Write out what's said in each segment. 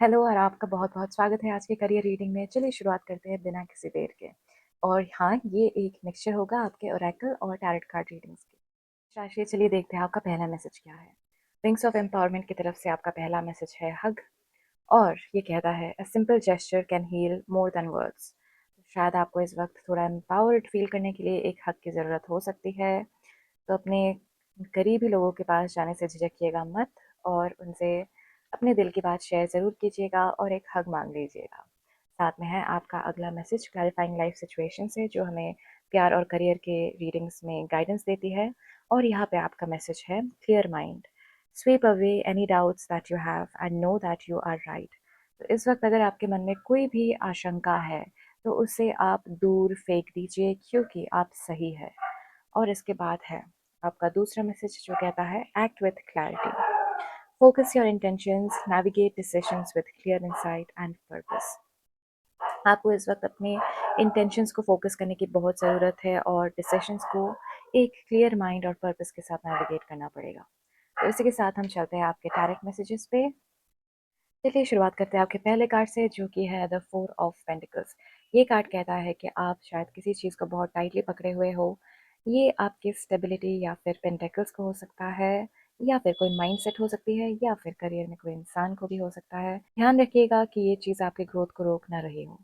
Hello और आपका बहुत-बहुत स्वागत है आज के करियर रीडिंग में। चलिए शुरुआत करते हैं बिना किसी देर के। और हाँ, ये एक मिक्सचर होगा आपके ओरेकल और टैरोट कार्ड रीडिंग्स की। चलिए चलिए देखते हैं आपका पहला मैसेज क्या है। विंग्स ऑफ एम्पावरमेंट की तरफ से आपका पहला मैसेज है हग। और ये कहता है a simple gesture can heal more than words. शायद आपको इस वक्त थोड़ा एम्पावर्ड फील करने के लिए एक हग की ज़रूरत हो सकती है। तो अपने करीबी लोगों के पास जाने से झिझकिएगा मत और उनसे अपने दिल की बात शेयर ज़रूर कीजिएगा और एक हग मांग लीजिएगा। साथ में है आपका अगला मैसेज क्लैरिफाइंग लाइफ सिचुएशन से, जो हमें प्यार और करियर के रीडिंग्स में गाइडेंस देती है। और यहाँ पे आपका मैसेज है clear mind, sweep away any doubts that you have and know that you are right. तो इस वक्त अगर आपके मन में कोई भी आशंका है तो उसे आप दूर फेंक दीजिए, क्योंकि आप सही है। और इसके बाद है आपका दूसरा मैसेज जो कहता है act with clarity, focus your intentions, navigate decisions with clear insight and purpose. आपको इस वक्त अपने इंटेंशंस को फोकस करने की बहुत ज़रूरत है और डिसीजंस को एक क्लियर माइंड और पर्पस के साथ नेविगेट करना पड़ेगा। तो इसी के साथ हम चलते हैं आपके डायरेक्ट मैसेजेस पे। चलिए शुरुआत करते हैं आपके पहले कार्ड से, जो कि है द फोर ऑफ पेंटिकल्स। ये कार्ड कहता है कि आप शायद किसी चीज़ को बहुत टाइटली पकड़े हुए हो। ये आपकी स्टेबिलिटी या फिर पेंटिकल्स को हो सकता है, या फिर कोई माइंडसेट हो सकती है, या फिर करियर में कोई इंसान को भी हो सकता है। ध्यान रखिएगा कि ये चीज़ आपकी ग्रोथ को रोक ना रही हो।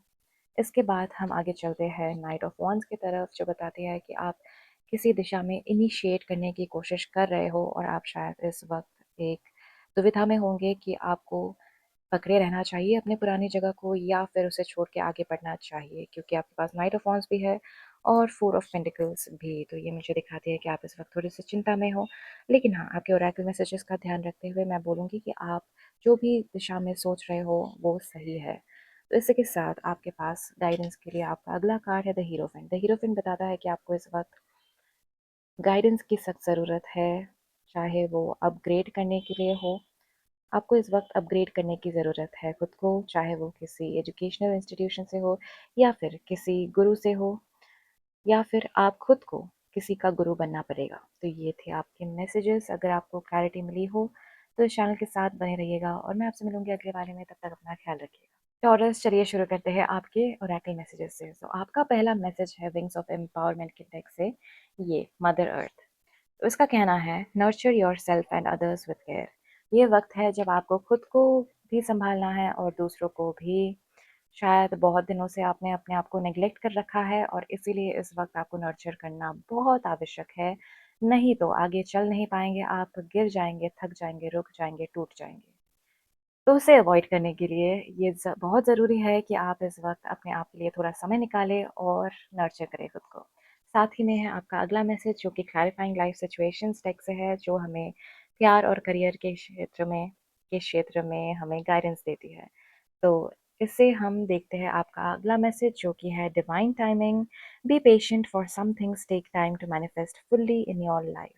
इसके बाद हम आगे चलते हैं नाइट ऑफ वॉन्ड्स की तरफ, जो बताती है कि आप किसी दिशा में इनिशिएट करने की कोशिश कर रहे हो और आप शायद इस वक्त एक दुविधा में होंगे कि आपको पकड़े रहना चाहिए अपनी पुरानी जगह को या फिर उसे छोड़ के आगे बढ़ना चाहिए, क्योंकि आपके पास नाइट ऑफ वॉन्ड्स भी है और फोर ऑफ पेंटिकल्स भी। तो ये मुझे दिखाती है कि आप इस वक्त थोड़ी सी चिंता में हो। लेकिन हाँ, आपके ओरेकल मैसेजेस का ध्यान रखते हुए मैं बोलूँगी कि आप जो भी दिशा में सोच रहे हो वो सही है। तो इसी के साथ आपके पास गाइडेंस के लिए आपका अगला कार्ड है द हीरोफेंट। द हीरोफेंट बताता है कि आपको इस वक्त गाइडेंस की सख्त ज़रूरत है, चाहे वो अपग्रेड करने के लिए हो। आपको इस वक्त अपग्रेड करने की ज़रूरत है खुद को, चाहे वो किसी एजुकेशनल इंस्टीट्यूशन से हो या फिर किसी गुरु से हो, या फिर आप खुद को किसी का गुरु बनना पड़ेगा। तो ये थे आपके मैसेजेस। अगर आपको क्लैरिटी मिली हो तो इस चैनल के साथ बने रहिएगा और मैं आपसे मिलूंगी अगले बारे में। तब तक अपना ख्याल रखिएगा। टॉरस, चलिए शुरू करते हैं आपके ओरेकल मैसेजेस से। तो आपका पहला मैसेज है विंग्स ऑफ एम्पावरमेंट के डेक से, ये मदर अर्थ। तो इसका कहना है nurture your self and others with care. ये वक्त है जब आपको खुद को भी संभालना है और दूसरों को भी। शायद बहुत दिनों से आपने अपने आप को नेग्लेक्ट कर रखा है और इसीलिए इस वक्त आपको नर्चर करना बहुत आवश्यक है। नहीं तो आगे चल नहीं पाएंगे, आप गिर जाएंगे, थक जाएंगे, रुक जाएंगे, टूट जाएंगे। तो उसे अवॉइड करने के लिए ये बहुत ज़रूरी है कि आप इस वक्त अपने आप के लिए थोड़ा समय निकालें और नर्चर करें खुद को। साथ ही में है आपका अगला मैसेज, जो कि क्लैरिफाइंग लाइफ सिचुएशंस टेक से है, जो हमें प्यार और करियर के क्षेत्र में हमें गाइडेंस देती है। तो इससे हम देखते हैं आपका अगला मैसेज, जो कि है divine timing, be patient for some things take time to manifest fully in your life.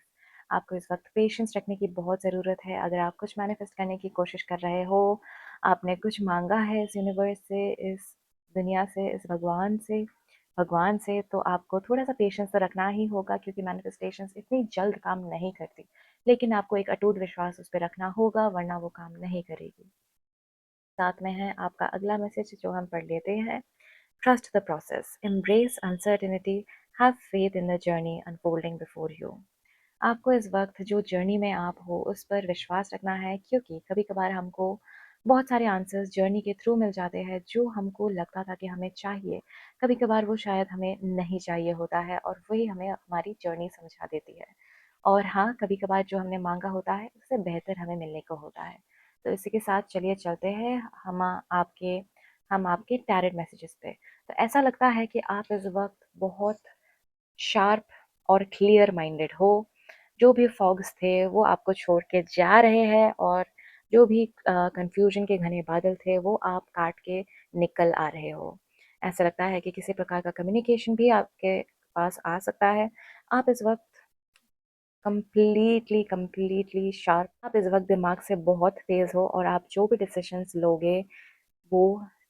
आपको इस वक्त पेशेंस रखने की बहुत ज़रूरत है। अगर आप कुछ मैनिफेस्ट करने की कोशिश कर रहे हो, आपने कुछ मांगा है इस यूनिवर्स से, इस दुनिया से, इस भगवान से, तो आपको थोड़ा सा पेशेंस तो रखना ही होगा, क्योंकि मैनिफेस्टेशंस इतनी जल्द काम नहीं करती। लेकिन आपको एक अटूट विश्वास उस पर रखना होगा, वरना वो काम नहीं करेगी। साथ में है आपका अगला मैसेज, जो हम पढ़ लेते हैं। Trust the process, embrace uncertainty, have faith in the journey unfolding before you. आपको इस वक्त जो जर्नी में आप हो उस पर विश्वास रखना है, क्योंकि कभी कभार हमको बहुत सारे आंसर्स जर्नी के थ्रू मिल जाते हैं जो हमको लगता था कि हमें चाहिए। कभी कभार वो शायद हमें नहीं चाहिए होता है और वही हमें हमारी जर्नी समझा देती है। और हाँ, कभी कभार जो हमने मांगा होता है उससे बेहतर हमें मिलने को होता है। तो इसी के साथ चलिए चलते हैं आपके हम आपके टैरेट मैसेजेस पे। तो ऐसा लगता है कि आप इस वक्त बहुत शार्प और क्लियर माइंडेड हो। जो भी फॉग्स थे वो आपको छोड़ के जा रहे हैं और जो भी कंफ्यूजन के घने बादल थे वो आप काट के निकल आ रहे हो। ऐसा लगता है कि किसी प्रकार का कम्युनिकेशन भी आपके पास आ सकता है। आप इस वक्त कंप्लीटली कंप्लीटली शार्प, आप इस वक्त दिमाग से बहुत तेज़ हो और आप जो भी डिसीजंस लोगे वो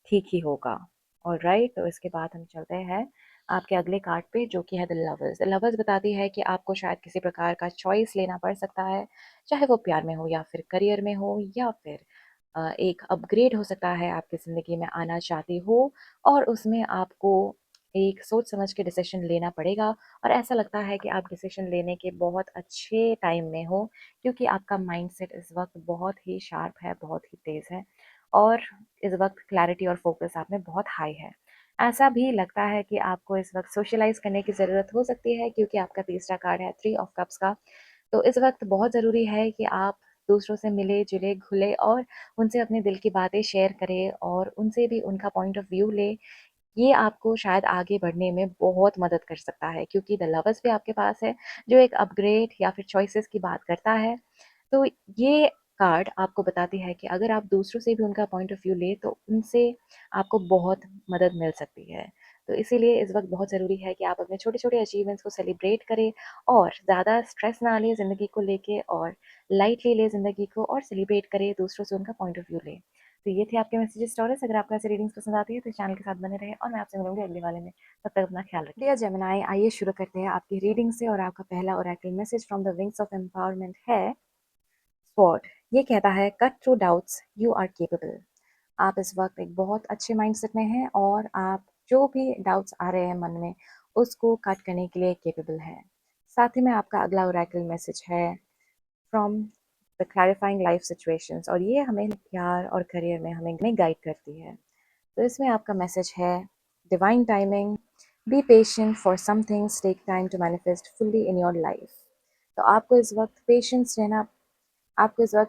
ठीक ही होगा। और राइट, तो इसके बाद हम चलते हैं आपके अगले कार्ड पे, जो कि है द लवर्स। द लवर्स बताती है कि आपको शायद किसी प्रकार का चॉइस लेना पड़ सकता है, चाहे वो प्यार में हो या फिर करियर में हो या फिर एक अपग्रेड हो सकता है आपकी ज़िंदगी में आना चाहती हो, और उसमें आपको एक सोच समझ के डिसीजन लेना पड़ेगा। और ऐसा लगता है कि आप डिसीजन लेने के बहुत अच्छे टाइम में हो, क्योंकि आपका माइंडसेट इस वक्त बहुत ही शार्प है, बहुत ही तेज़ है, और इस वक्त क्लैरिटी और फोकस आप में बहुत हाई है। ऐसा भी लगता है कि आपको इस वक्त सोशलाइज करने की ज़रूरत हो सकती है, क्योंकि आपका तीसरा कार्ड है 3 ऑफ कप्स का। तो इस वक्त बहुत ज़रूरी है कि आप दूसरों से मिले जुले घुले और उनसे अपने दिल की बातें शेयर करें, और उनसे भी उनका पॉइंट ऑफ व्यू ले। ये आपको शायद आगे बढ़ने में बहुत मदद कर सकता है, क्योंकि द लवर्स भी आपके पास है, जो एक अपग्रेड या फिर चॉइसेस की बात करता है। तो ये कार्ड आपको बताती है कि अगर आप दूसरों से भी उनका पॉइंट ऑफ व्यू ले, तो उनसे आपको बहुत मदद मिल सकती है। तो इसीलिए इस वक्त बहुत ज़रूरी है कि आप अपने छोटे छोटे अचीवमेंट्स को सेलिब्रेट करें, और ज़्यादा स्ट्रेस ना लें ज़िंदगी को लेके, और लाइटली ले ज़िंदगी को, और सेलिब्रेट करें, दूसरों से उनका पॉइंट ऑफ व्यू लें। तो ये थे आपके मैसेजेस स्टोरीज। अगर आपको ऐसी रीडिंग्स पसंद आती है तो इस चैनल के साथ बने रहे, और मैं आपसे मिलूंगी अगले वाले में। तब तक अपना ख्याल रखिए। डियर जेमिनी, आइए शुरू करते हैं आपकी रीडिंग से। और आपका पहला oracle message from the wings of empowerment है स्वॉर्ड। ये कहता है, cut through doubts, you are capable. आप इस वक्त एक बहुत अच्छे माइंडसेट में हैं, और आप जो भी डाउट्स आ रहे हैं मन में, उसको कट करने के लिए केपेबल है। साथ ही में आपका अगला ओरेकल मैसेज है from the clarifying life situations, और ये हमें प्यार और करियर में हमें गाइड करती है। तो इसमें आपका मैसेज है, divine timing, be patient for some things take time to manifest fully in your life. तो आपको इस वक्त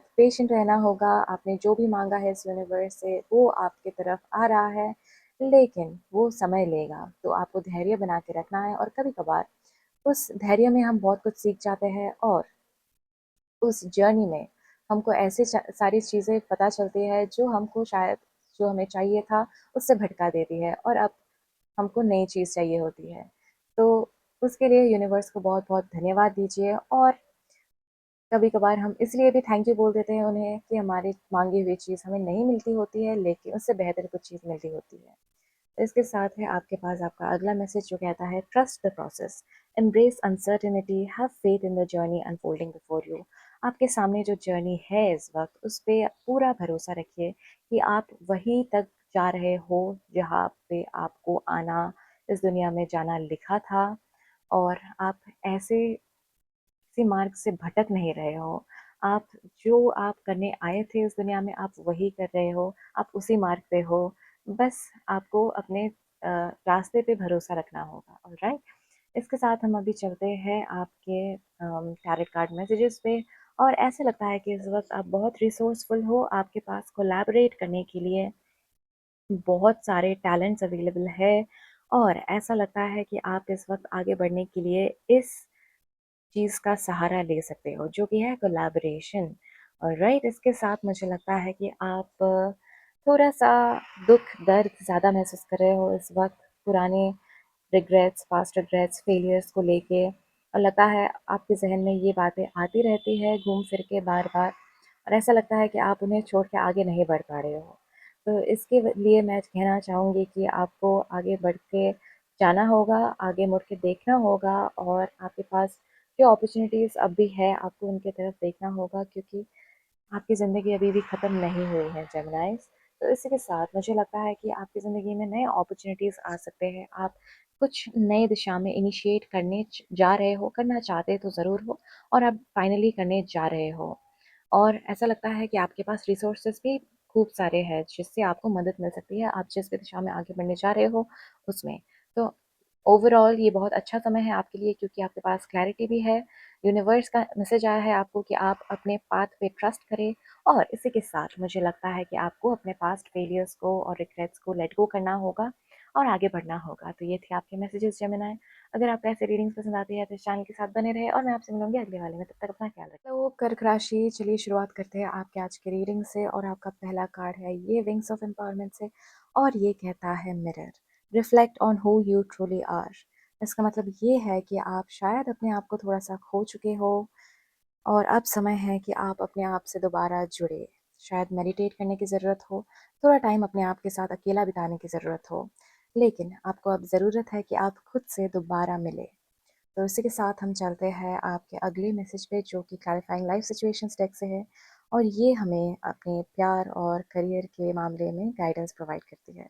पेशेंट रहना होगा। आपने जो भी मांगा है इस यूनिवर्स से, वो आपकी तरफ आ रहा है, लेकिन वो समय लेगा। तो आपको धैर्य बना के रखना है, और कभी कभार उस धैर्य में हम बहुत कुछ सीख जाते हैं, और उस जर्नी में हमको ऐसे सारी चीज़ें पता चलती है जो हमको शायद, जो हमें चाहिए था, उससे भटका देती है, और अब हमको नई चीज़ चाहिए होती है। तो उसके लिए यूनिवर्स को बहुत बहुत धन्यवाद दीजिए। और कभी कभार हम इसलिए भी थैंक यू बोल देते हैं उन्हें कि हमारी मांगी हुई चीज़ हमें नहीं मिलती होती है, लेकिन उससे बेहतर कुछ चीज़ मिलती होती है। इसके साथ है आपके पास आपका अगला मैसेज, जो कहता है, trust the process, embrace uncertainty, have faith in the journey unfolding before you. आपके सामने जो जर्नी है इस वक्त, उस पर पूरा भरोसा रखिए कि आप वहीं तक जा रहे हो जहाँ पे आपको आना, इस दुनिया में जाना लिखा था। और आप ऐसे किसी मार्ग से भटक नहीं रहे हो। आप जो आप करने आए थे इस दुनिया में, आप वही कर रहे हो, आप उसी मार्ग पे हो। बस आपको अपने रास्ते पे भरोसा रखना होगा। ऑलराइट, इसके साथ हम अभी चलते हैं आपके टैरेट कार्ड मैसेजेस पे। और ऐसे लगता है कि इस वक्त आप बहुत रिसोर्सफुल हो, आपके पास कोलैबोरेट करने के लिए बहुत सारे टैलेंट्स अवेलेबल है, और ऐसा लगता है कि आप इस वक्त आगे बढ़ने के लिए इस चीज़ का सहारा ले सकते हो, जो कि है कोलैबोरेशन। और राइट, इसके साथ मुझे लगता है कि आप थोड़ा सा दुख दर्द ज़्यादा महसूस कर रहे हो इस वक्त, पुराने रिग्रेट्स, पास्ट रिग्रेट्स, फेलियर्स को लेके। और लगता है आपके जहन में ये बातें आती रहती है घूम फिर के बार बार, और ऐसा लगता है कि आप उन्हें छोड़ के आगे नहीं बढ़ पा रहे हो। तो इसके लिए मैं कहना चाहूँगी कि आपको आगे बढ़ के जाना होगा, आगे मुड़ के देखना होगा, और आपके पास जो अपॉर्चुनिटीज़ अब भी है, आपको उनकी तरफ देखना होगा, क्योंकि आपकी ज़िंदगी अभी भी ख़त्म नहीं हुई है जेमिनाइज़। तो इसी के साथ मुझे लगता है कि आपकी ज़िंदगी में नए अपॉर्चुनिटीज़ आ सकते हैं। आप कुछ नए दिशा में इनिशिएट करने जा रहे हो, करना चाहते तो ज़रूर हो, और अब फाइनली करने जा रहे हो। और ऐसा लगता है कि आपके पास रिसोर्सेज भी खूब सारे हैं, जिससे आपको मदद मिल सकती है आप जिस भी दिशा में आगे बढ़ने जा रहे हो उसमें। तो ओवरऑल ये बहुत अच्छा समय है आपके लिए, क्योंकि आपके पास क्लैरिटी भी है। यूनिवर्स का मैसेज आया है आपको कि आप अपने पाथ पे ट्रस्ट करें। और इसी के साथ मुझे लगता है कि आपको अपने पास्ट फेलियर्स को और रिग्रेट्स को लेट गो करना होगा, और आगे बढ़ना होगा। तो ये थे आपके मैसेजेस जेमिनी। अगर आपको ऐसे रीडिंग्स पसंद आती है तो इस चैनल के साथ बने रहे, और मैं आपसे मिलूंगी अगले वाले में। तब तक अपना ख्याल रखें। तो कर्क राशि, चलिए शुरुआत करते हैं आपके आज के रीडिंग से। और आपका पहला कार्ड है ये विंग्स ऑफ एम्पावरमेंट से, और ये कहता है, mirror, reflect on who you truly are. इसका मतलब ये है कि आप शायद अपने आप को थोड़ा सा खो चुके हो, और अब समय है कि आप अपने आप से दोबारा जुड़े। शायद मेडिटेट करने की ज़रूरत हो, थोड़ा टाइम अपने आप के साथ अकेला बिताने की ज़रूरत हो, लेकिन आपको अब ज़रूरत है कि आप खुद से दोबारा मिले। तो इसी के साथ हम चलते हैं आपके अगले मैसेज पे, जो कि क्लैरिफाइंग लाइफ सिचुएशंस डेक से है। और ये हमें अपने प्यार और करियर के मामले में गाइडेंस प्रोवाइड करती है।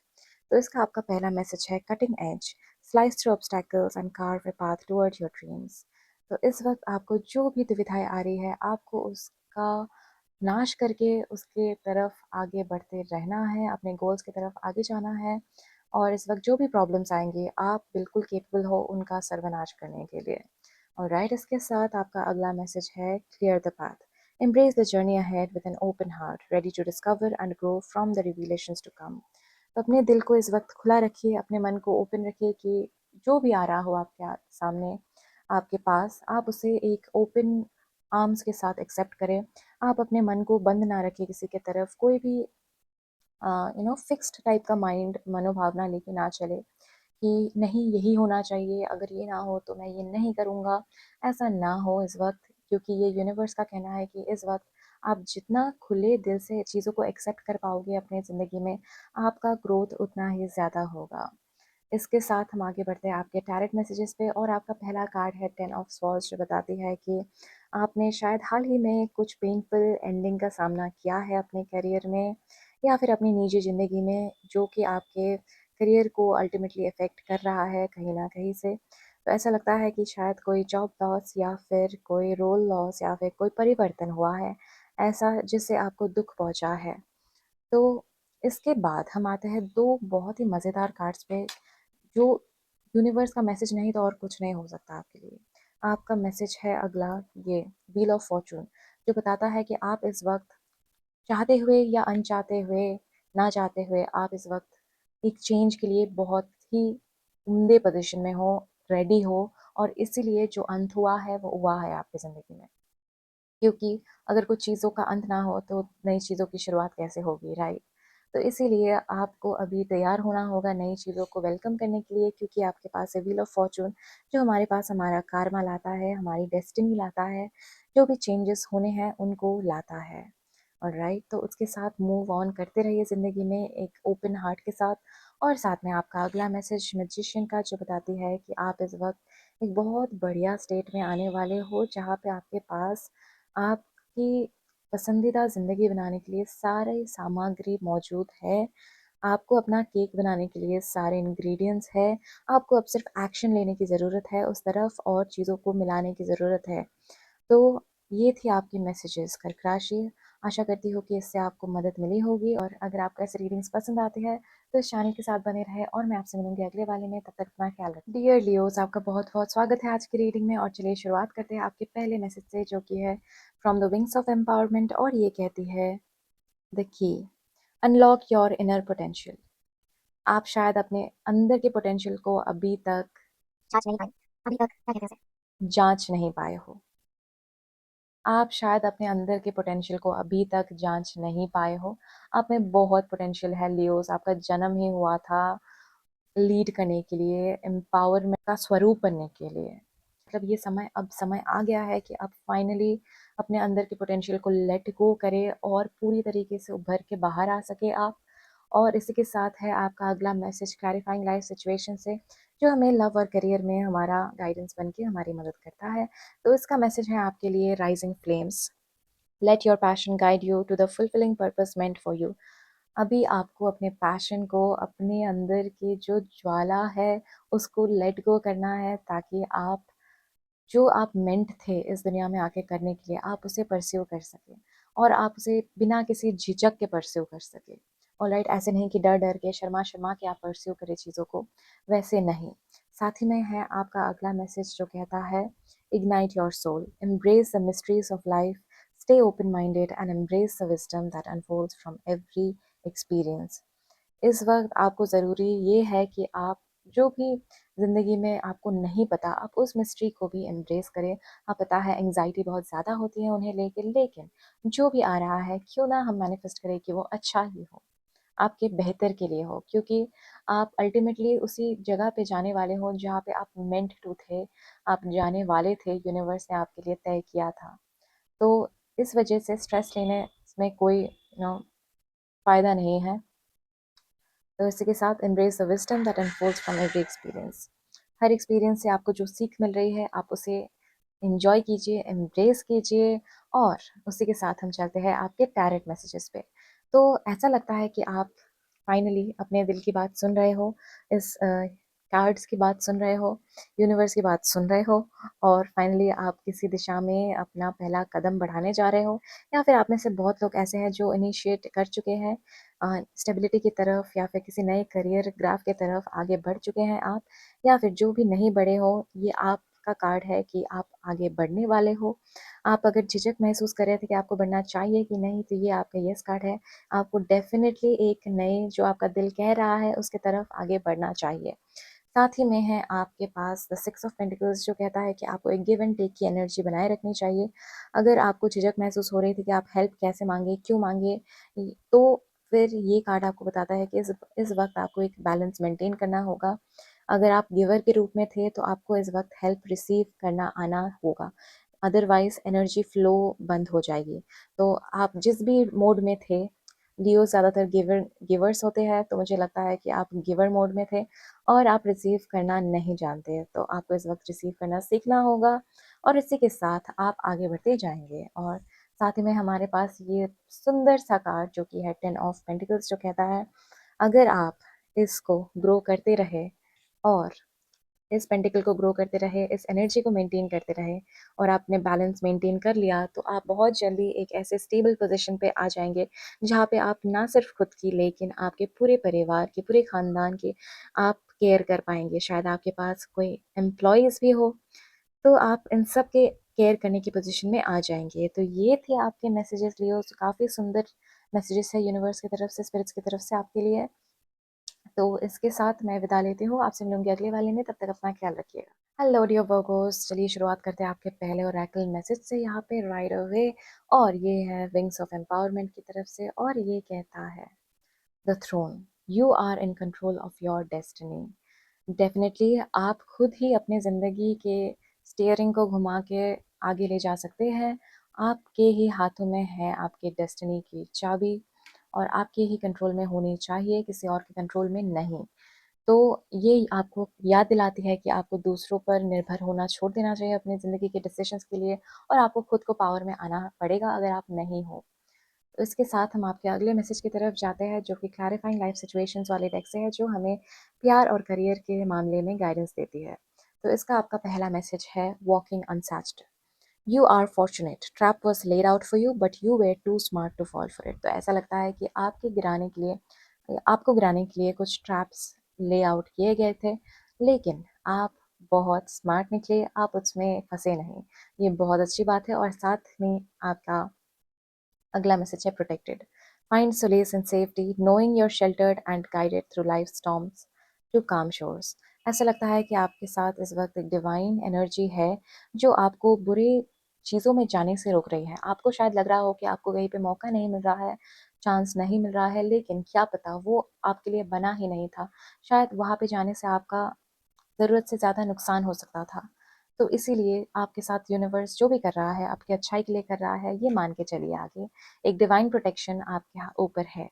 तो इसका आपका पहला मैसेज है cutting edge, slice through obstacles and curve a path toward your dreams. तो इस वक्त आपको जो भी दुविधाएं आ रही है, आपको उसका नाश करके उसके तरफ आगे बढ़ते रहना है, अपने गोल्स की तरफ आगे जाना है। और इस वक्त जो भी प्रॉब्लम्स आएंगे, आप बिल्कुल केपेबल हो उनका सर्वनाश करने के लिए। और राइट, इसके साथ आपका अगला मैसेज है clear the path, embrace the journey ahead with an open heart, ready to discover and grow from the revelations to come। तो अपने दिल को इस वक्त खुला रखिए, अपने मन को ओपन रखिए कि जो भी आ रहा हो आपके सामने, आपके पास, आप उसे एक ओपन आर्म्स के साथ एक्सेप्ट करें। आप अपने मन को बंद ना रखिए किसी के तरफ, कोई भी फिक्स्ड टाइप का माइंड मनोभावना लेके ना चले कि नहीं यही होना चाहिए, अगर ये ना हो तो मैं ये नहीं करूँगा। ऐसा ना हो इस वक्त, क्योंकि ये यूनिवर्स का कहना है कि इस वक्त आप जितना खुले दिल से चीज़ों को एक्सेप्ट कर पाओगे अपने ज़िंदगी में, आपका ग्रोथ उतना ही ज़्यादा होगा। इसके साथ हम आगे बढ़ते हैं आपके टैरेट मैसेजेस पे, और आपका पहला कार्ड है 10 ऑफ स्वॉर्ड्स, जो बताती है कि आपने शायद हाल ही में कुछ पेनफुल एंडिंग का सामना किया है अपने करियर में या फिर अपनी निजी ज़िंदगी में, जो कि आपके करियर को अल्टीमेटली अफेक्ट कर रहा है कहीं ना कहीं से। तो ऐसा लगता है कि शायद कोई जॉब लॉस या फिर कोई रोल लॉस या फिर कोई परिवर्तन हुआ है ऐसा, जिससे आपको दुख पहुंचा है। तो इसके बाद हम आते हैं दो बहुत ही मज़ेदार कार्ड्स पे, जो यूनिवर्स का मैसेज नहीं तो और कुछ नहीं हो सकता आपके लिए। आपका मैसेज है अगला, ये व्हील ऑफ फॉर्चून, जो बताता है कि आप इस वक्त चाहते हुए या अनचाहते हुए, ना चाहते हुए, आप इस वक्त एक चेंज के लिए बहुत ही उम्दे पोजीशन में हो, रेडी हो। और इसीलिए जो अंत हुआ है वो हुआ है आपकी ज़िंदगी में, क्योंकि अगर कुछ चीज़ों का अंत ना हो तो नई चीज़ों की शुरुआत कैसे होगी, राइट। तो इसीलिए आपको अभी तैयार होना होगा नई चीज़ों को वेलकम करने के लिए, क्योंकि आपके पास है व्हील ऑफ फॉर्चून, जो हमारे पास हमारा कार्मा लाता है, हमारी डेस्टिनी लाता है, जो भी चेंजेस होने हैं उनको लाता है। और राइट, तो उसके साथ मूव ऑन करते रहिए ज़िंदगी में एक ओपन हार्ट के साथ। और साथ में आपका अगला मैसेज मैजिशियन का, जो बताती है कि आप इस वक्त एक बहुत बढ़िया स्टेट में आने वाले हो, जहाँ पे आपके पास आपकी पसंदीदा ज़िंदगी बनाने के लिए सारी सामग्री मौजूद है। आपको अपना केक बनाने के लिए सारे इंग्रेडिएंट्स है। आपको अब सिर्फ एक्शन लेने की ज़रूरत है उस तरफ, और चीज़ों को मिलाने की ज़रूरत है। तो ये थी आपकी मैसेजेस कर्क राशि। आशा करती हूँ कि इससे आपको मदद मिली होगी, और अगर आपको ऐसे रीडिंग्स पसंद आती है तो इस चैनल के साथ बने रहे, और मैं आपसे मिलूंगी अगले वाले में। तब तक अपना ख्याल रखें। डियर लियोज, आपका बहुत बहुत स्वागत है आज की रीडिंग में। और चलिए शुरुआत करते हैं आपके पहले मैसेज से, जो कि है from the wings of empowerment, और ये कहती है the key, unlock your inner potential. आप शायद अपने अंदर के पोटेंशियल को अभी तक जांच नहीं पाए हो। आप शायद अपने अंदर के पोटेंशियल को अभी तक जांच नहीं पाए हो। आप में बहुत पोटेंशियल है लियोस, आपका जन्म ही हुआ था लीड करने के लिए, एम्पावरमेंट का स्वरूप बनने के लिए। मतलब ये समय, अब समय आ गया है कि आप फाइनली अपने अंदर के पोटेंशियल को लेट गो करें और पूरी तरीके से उभर के बाहर आ सके आप। और इसी के साथ है आपका अगला मैसेज क्लैरिफाइंग लाइफ सिचुएशन से, जो हमें लव और करियर में हमारा गाइडेंस बन के हमारी मदद करता है। तो इसका मैसेज है आपके लिए rising flames, let your passion guide you to the fulfilling purpose meant for you. अभी आपको अपने पैशन को, अपने अंदर की जो ज्वाला है उसको लेट गो करना है, ताकि आप जो आप मेंट थे इस दुनिया में आके करने के लिए, आप उसे परस्यू कर सके, और आप उसे बिना किसी झिझक के परस्यू कर सके। और राइट, ऐसे नहीं कि डर डर के, शर्मा शर्मा के आप परस्यू करें चीज़ों को, वैसे नहीं। साथ ही में है आपका अगला मैसेज, जो कहता है ignite your soul, embrace the mysteries of life, stay open minded and embrace the wisdom that unfolds from every experience. इस वक्त आपको ज़रूरी ये है कि आप जो भी ज़िंदगी में आपको नहीं पता, आप उस मिस्ट्री को भी एम्ब्रेस करें। आप, पता है एंग्जाइटी बहुत ज़्यादा होती है उन्हें लेके, लेकिन जो भी आ रहा है क्यों ना हम मैनिफेस्ट करें कि वो अच्छा ही हो, आपके बेहतर के लिए हो, क्योंकि आप अल्टीमेटली उसी जगह पे जाने वाले हो जहाँ पे आप मेंट टू थे, आप जाने वाले थे, यूनिवर्स ने आपके लिए तय किया था। तो इस वजह से स्ट्रेस लेने में कोई फ़ायदा नहीं है। तो इसी के साथ embrace the wisdom that unfolds from every experience. Her experience से आपको जो सीख मिल रही है, आप उसे एन्जॉय कीजिए, एम्ब्रेस कीजिए और उसी के साथ हम चलते हैं आपके डायरेक्ट मैसेजेस पे। तो ऐसा लगता है कि आप फाइनली अपने दिल की बात सुन रहे हो, इस कार्ड्स की बात सुन रहे हो, यूनिवर्स की बात सुन रहे हो और फाइनली आप किसी दिशा में अपना पहला कदम बढ़ाने जा रहे हो या फिर आप में से बहुत लोग ऐसे हैं जो इनिशिएट कर चुके हैं स्टेबिलिटी की तरफ या फिर किसी नए करियर ग्राफ की तरफ आगे बढ़ चुके हैं आप या फिर जो भी नहीं बढ़े हो, ये आपका कार्ड है कि आप आगे बढ़ने वाले हो। आप अगर झिझक महसूस कर रहे थे कि आपको बढ़ना चाहिए कि नहीं, तो ये आपका येस कार्ड है। आपको डेफ़िनेटली एक नए जो आपका दिल कह रहा है, उसकी तरफ आगे बढ़ना चाहिए। साथ ही में है आपके पास द सिक्स ऑफ पेंटिकल्स जो कहता है कि आपको एक गिव एंड टेक की एनर्जी बनाए रखनी चाहिए। अगर आपको झिझक महसूस हो रही थी कि आप हेल्प कैसे माँगे, क्यों माँगे, तो फिर ये कार्ड आपको बताता है कि इस वक़्त आपको एक बैलेंस मेंटेन करना होगा। अगर आप गिवर के रूप में थे तो आपको इस वक़्त हेल्प रिसीव करना आना होगा, अदरवाइज़ एनर्जी फ्लो बंद हो जाएगी। तो आप जिस भी मोड में थे, लियो ज़्यादातर गिवर्स होते हैं, तो मुझे लगता है कि आप गिवर मोड में थे और आप रिसीव करना नहीं जानते, तो आपको इस वक़्त रिसीव करना सीखना होगा और इसी के साथ आप आगे बढ़ते जाएँगे। और साथ ही में हमारे पास ये सुंदर सा कार्ड जो कि है 10 ऑफ पेंटिकल्स जो कहता है, अगर आप इसको ग्रो करते रहे और इस पेंटिकल को ग्रो करते रहे, इस एनर्जी को मेंटेन करते रहे और आपने बैलेंस मेंटेन कर लिया, तो आप बहुत जल्दी एक ऐसे स्टेबल पोज़ीशन पे आ जाएँगे, जहाँ पे आप ना सिर्फ़ खुद की लेकिन आपके पूरे परिवार की, पूरे ख़ानदान की आप केयर कर पाएँगे। शायद आपके पास कोई एम्प्लॉइज़ भी हो, तो आप इन सब के केयर करने की पोज़ीशन में आ जाएँगे। तो ये थे आपके मैसेजेस लियो, काफ़ी सुंदर मैसेजेस है यूनिवर्स की तरफ से, स्पिरिट्स की तरफ से आपके लिए। तो इसके साथ मैं विदा लेती हूँ, आपसे मिलूँगी अगले वाले में, तब तक अपना ख्याल रखिएगा। हेलो डियर वर्गोस, चलिए शुरुआत करते हैं आपके पहले ओरेकल मैसेज से यहाँ पे राइट अवे और ये है विंग्स ऑफ एम्पावरमेंट की तरफ से और ये कहता है the throne, you are in control of your destiny. Definitely आप खुद ही अपने ज़िंदगी के स्टीयरिंग को घुमा के आगे ले जा सकते हैं। आपके ही हाथों में है आपके डेस्टिनी की चाबी और आपके ही कंट्रोल में होनी चाहिए, किसी और के कंट्रोल में नहीं। तो ये आपको याद दिलाती है कि आपको दूसरों पर निर्भर होना छोड़ देना चाहिए अपनी ज़िंदगी के डिसीजंस के लिए और आपको खुद को पावर में आना पड़ेगा अगर आप नहीं हो। तो इसके साथ हम आपके अगले मैसेज की तरफ जाते हैं जो कि क्लैरिफाइंग लाइफ सिचुएशंस वाले डेक से है, जो हमें प्यार और करियर के मामले में गाइडेंस देती है। तो इसका आपका पहला मैसेज है walking unscathed. You are fortunate, trap was laid out for you but you were too smart to fall for it. तो ऐसा लगता है कि आपको गिराने के लिए कुछ ट्रैप्स ले आउट किए गए थे, लेकिन आप बहुत स्मार्ट निकले, आप उसमें फंसे नहीं। ये बहुत अच्छी बात है और साथ में आपका अगला मैसेज है protected. Find solace in safety, knowing you're sheltered and guided through life storms to calm shores। ऐसा लगता है कि आपके साथ इस वक्त एक डिवाइन एनर्जी है जो आपको बुरी चीज़ों में जाने से रोक रही है। आपको शायद लग रहा हो कि आपको कहीं पे मौका नहीं मिल रहा है, चांस नहीं मिल रहा है, लेकिन क्या पता वो आपके लिए बना ही नहीं था। शायद वहाँ पे जाने से आपका ज़रूरत से ज़्यादा नुकसान हो सकता था। तो इसीलिए आपके साथ यूनिवर्स जो भी कर रहा है, आपकी अच्छाई के लिए कर रहा है, ये मान के चलिए आगे। एक डिवाइन प्रोटेक्शन आपके ऊपर है।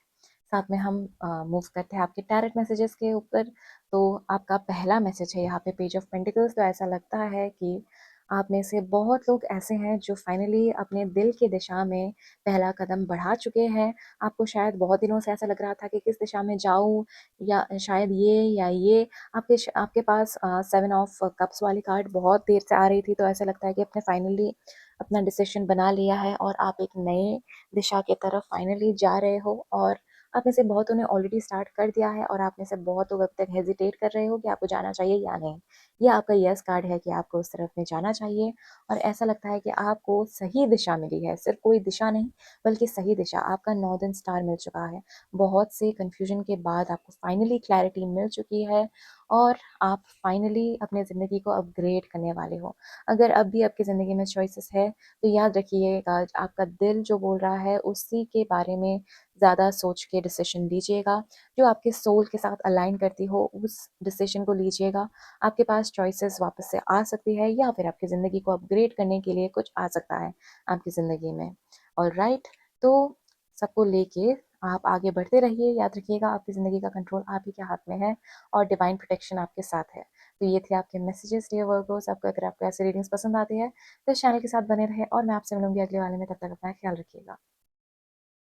साथ में हम मूव करते हैं आपके टैरेट मैसेजेस के ऊपर। तो आपका पहला मैसेज है यहाँ पे पेज ऑफ पेंटिकल्स। तो ऐसा लगता है कि आप में से बहुत लोग ऐसे हैं जो फाइनली अपने दिल की दिशा में पहला कदम बढ़ा चुके हैं। आपको शायद बहुत दिनों से ऐसा लग रहा था कि किस दिशा में जाऊँ या शायद ये या ये। आपके पास 7 ऑफ कप्स वाली कार्ड बहुत देर से आ रही थी, तो ऐसा लगता है कि आपने फाइनली अपना डिसीजन बना लिया है और आप एक नए दिशा की तरफ फाइनली जा रहे हो। और आप में से बहुतों ने ऑलरेडी स्टार्ट कर दिया है और आप में से बहुत लोग अब तक हेजिटेट कर रहे हो कि आपको जाना चाहिए या नहीं। ये आपका यस कार्ड है कि आपको उस तरफ में जाना चाहिए और ऐसा लगता है कि आपको सही दिशा मिली है, सिर्फ कोई दिशा नहीं बल्कि सही दिशा। आपका नॉर्दर्न स्टार मिल चुका है। बहुत से कन्फ्यूजन के बाद आपको फाइनली क्लैरिटी मिल चुकी है और आप फाइनली अपने ज़िंदगी को अपग्रेड करने वाले हो। अगर अब भी आपकी ज़िंदगी में चॉइसेस है, तो याद रखिएगा आपका दिल जो बोल रहा है उसी के बारे में ज़्यादा सोच के डिसीजन लीजिएगा। जो आपके सोल के साथ अलाइन करती हो उस डिसीजन को लीजिएगा। आपके पास चॉइसेस वापस से आ सकती है या फिर आपकी ज़िंदगी को अपग्रेड करने के लिए कुछ आ सकता है आपकी ज़िंदगी में। ऑलराइट, तो सबको लेके आप आगे बढ़ते रहिए। याद रखिएगा आपकी ज़िंदगी का कंट्रोल आप ही के हाथ में है और डिवाइन प्रोटेक्शन आपके साथ है। तो ये थे आपके मैसेजेस डियर वर्गोस। आपको अगर आपको ऐसी रीडिंग्स पसंद आती है तो इस चैनल के साथ बने रहें और मैं आपसे मिलूँगी अगले वाले में। तब तक अपना ख्याल रखिएगा।